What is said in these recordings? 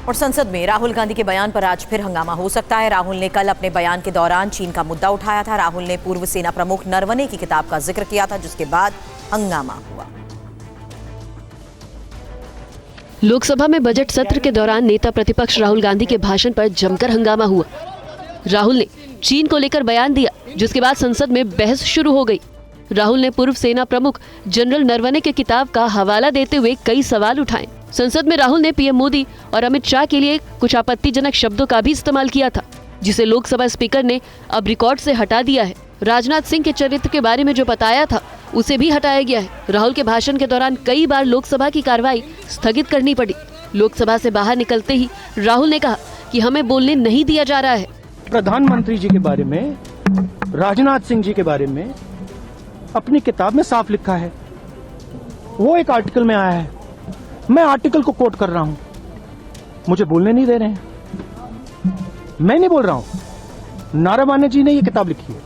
और संसद में राहुल गांधी के बयान पर आज फिर हंगामा हो सकता है। राहुल ने कल अपने बयान के दौरान चीन का मुद्दा उठाया था। राहुल ने पूर्व सेना प्रमुख नरवणे की किताब का जिक्र किया था, जिसके बाद हंगामा हुआ। लोकसभा में बजट सत्र के दौरान नेता प्रतिपक्ष राहुल गांधी के भाषण पर जमकर हंगामा हुआ। राहुल ने चीन को लेकर बयान दिया, जिसके बाद संसद में बहस शुरू हो गई। राहुल ने पूर्व सेना प्रमुख जनरल नरवणे की किताब का हवाला देते हुए कई सवाल उठाए। संसद में राहुल ने पीएम मोदी और अमित शाह के लिए कुछ आपत्तिजनक शब्दों का भी इस्तेमाल किया था, जिसे लोकसभा स्पीकर ने अब रिकॉर्ड से हटा दिया है। राजनाथ सिंह के चरित्र के बारे में जो बताया था, उसे भी हटाया गया है। राहुल के भाषण के दौरान कई बार लोकसभा की कार्रवाई स्थगित करनी पड़ी। लोकसभा से बाहर निकलते ही राहुल ने कहा कि हमें बोलने नहीं दिया जा रहा है। प्रधानमंत्री जी के बारे में, राजनाथ सिंह जी के बारे में अपनी किताब में साफ लिखा है। वो एक आर्टिकल में आया है, मैं आर्टिकल को कोट कर रहा हूं, मुझे बोलने नहीं दे रहे हैं। मैं नहीं बोल रहा हूं, नरवणे जी ने ये किताब लिखी है।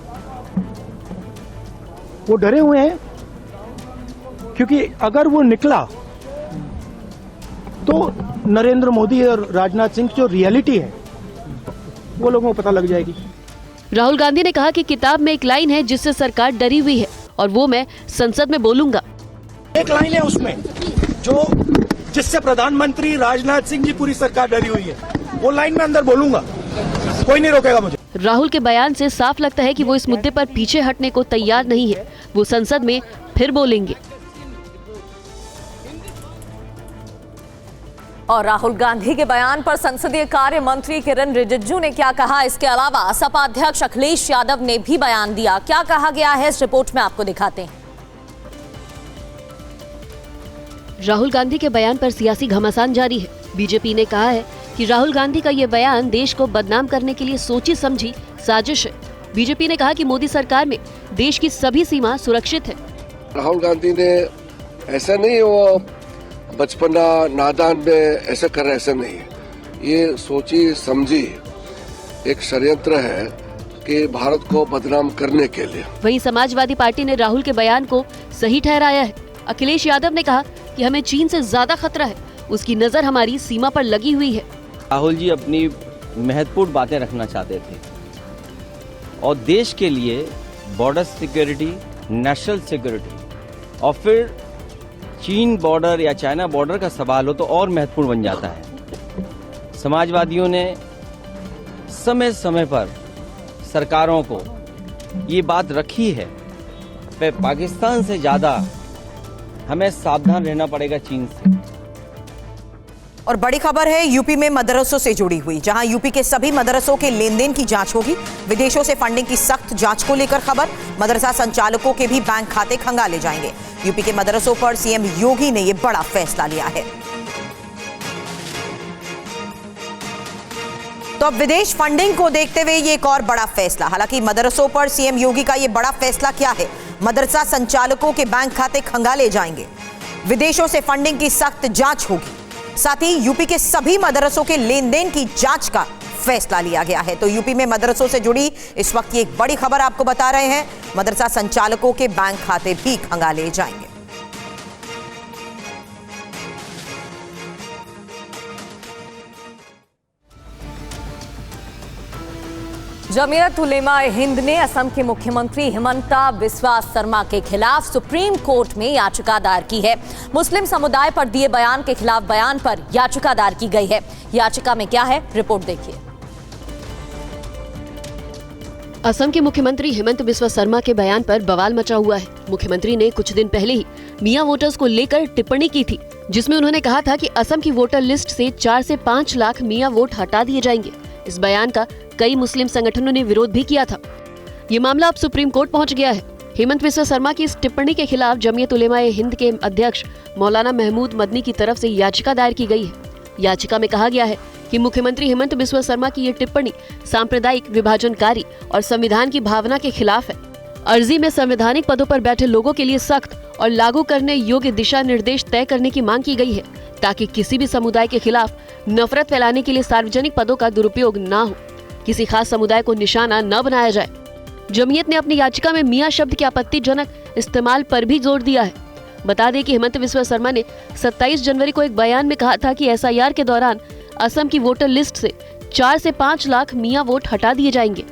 वो डरे हुए हैं क्योंकि अगर वो निकला तो नरेंद्र मोदी और राजनाथ सिंह की जो रियलिटी है वो लोगों को पता लग जाएगी। राहुल गांधी ने कहा कि किताब में एक लाइन है जिससे सरकार डरी हुई है और वो मैं संसद में बोलूंगा। एक लाइन है उसमें जो जिससे प्रधानमंत्री राजनाथ सिंह जी पूरी सरकार डरी हुई है, वो लाइन में अंदर बोलूंगा, कोई नहीं रोकेगा मुझे। राहुल के बयान से साफ लगता है कि वो इस मुद्दे पर पीछे हटने को तैयार नहीं है। वो संसद में फिर बोलेंगे। और राहुल गांधी के बयान पर संसदीय कार्य मंत्री किरण रिजिजू ने क्या कहा, इसके अलावा सपा अध्यक्ष अखिलेश यादव ने भी बयान दिया। क्या कहा गया है, इस रिपोर्ट में आपको दिखाते हैं। राहुल गांधी के बयान पर सियासी घमासान जारी है। बीजेपी ने कहा है कि राहुल गांधी का ये बयान देश को बदनाम करने के लिए सोची समझी साजिश है। बीजेपी ने कहा कि मोदी सरकार में देश की सभी सीमा सुरक्षित है। राहुल गांधी ने ऐसा नहीं, वो बचपना नादान में ऐसा कर रहा, ऐसा नहीं है। ये सोची समझी एक षड्यंत्र है कि भारत को बदनाम करने के लिए। वहीं समाजवादी पार्टी ने राहुल के बयान को सही ठहराया है। अखिलेश यादव ने कहा कि हमें चीन से ज्यादा खतरा है, उसकी नजर हमारी सीमा पर लगी हुई है। राहुल जी अपनी महत्वपूर्ण बातें रखना चाहते थे और देश के लिए बॉर्डर सिक्योरिटी, नेशनल सिक्योरिटी और फिर चीन बॉर्डर या चाइना बॉर्डर का सवाल हो तो और महत्वपूर्ण बन जाता है। समाजवादियों ने समय समय पर सरकारों को ये बात रखी है कि पाकिस्तान से ज्यादा हमें सावधान रहना पड़ेगा चीन से। और बड़ी खबर है यूपी में मदरसों से जुड़ी हुई, जहां यूपी के सभी मदरसों के लेन देन की जांच होगी। विदेशों से फंडिंग की सख्त जांच को लेकर खबर, मदरसा संचालकों के भी बैंक खाते खंगाले जाएंगे। यूपी के मदरसों पर सीएम योगी ने यह बड़ा फैसला लिया है। तो अब विदेश फंडिंग को देखते हुए ये एक और बड़ा फैसला। हालांकि मदरसों पर सीएम योगी का ये बड़ा फैसला क्या है, मदरसा संचालकों के बैंक खाते खंगाले जाएंगे, विदेशों से फंडिंग की सख्त जांच होगी, साथ ही यूपी के सभी मदरसों के लेन देन की जांच का फैसला लिया गया है। तो यूपी में मदरसों से जुड़ी इस वक्त की एक बड़ी खबर आपको बता रहे हैं, मदरसा संचालकों के बैंक खाते भी खंगाले जाएंगे। जमीयत उलेमा हिंद ने असम के मुख्यमंत्री हिमंता बिस्वा शर्मा के खिलाफ सुप्रीम कोर्ट में याचिका दायर की है। मुस्लिम समुदाय पर दिए बयान के खिलाफ बयान पर याचिका दायर की गई है। याचिका में क्या है, रिपोर्ट देखिए। असम के मुख्यमंत्री हिमंत बिस्वा शर्मा के बयान पर बवाल मचा हुआ है। मुख्यमंत्री ने कुछ दिन पहले ही मियां वोटर्स को लेकर टिप्पणी की थी, जिसमें उन्होंने कहा था कि असम की वोटर लिस्ट से 4 से 5 लाख मियां वोट हटा दिए जाएंगे। इस बयान का कई मुस्लिम संगठनों ने विरोध भी किया था। ये मामला अब सुप्रीम कोर्ट पहुंच गया है। हिमंत बिस्वा शर्मा की इस टिप्पणी के खिलाफ जमीयत उलेमा हिंद के अध्यक्ष मौलाना महमूद मदनी की तरफ से याचिका दायर की गई है। याचिका में कहा गया है कि मुख्यमंत्री हिमंत बिस्वा शर्मा की ये टिप्पणी सांप्रदायिक, विभाजनकारी और संविधान की भावना के खिलाफ है। अर्जी में संवैधानिक पदों पर बैठे लोगों के लिए सख्त और लागू करने योग्य दिशा निर्देश तय करने की मांग की गई है, ताकि किसी भी समुदाय के खिलाफ नफरत फैलाने के लिए सार्वजनिक पदों का दुरुपयोग न हो, किसी खास समुदाय को निशाना न बनाया जाए। जमीयत ने अपनी याचिका में मियां शब्द के आपत्तिजनक इस्तेमाल पर भी जोर दिया है। बता दें कि हिमंत बिस्वा शर्मा ने 27 जनवरी को एक बयान में कहा था कि एसआईआर के दौरान असम की वोटर लिस्ट से 4 से 5 लाख मियां वोट हटा दिए जाएंगे।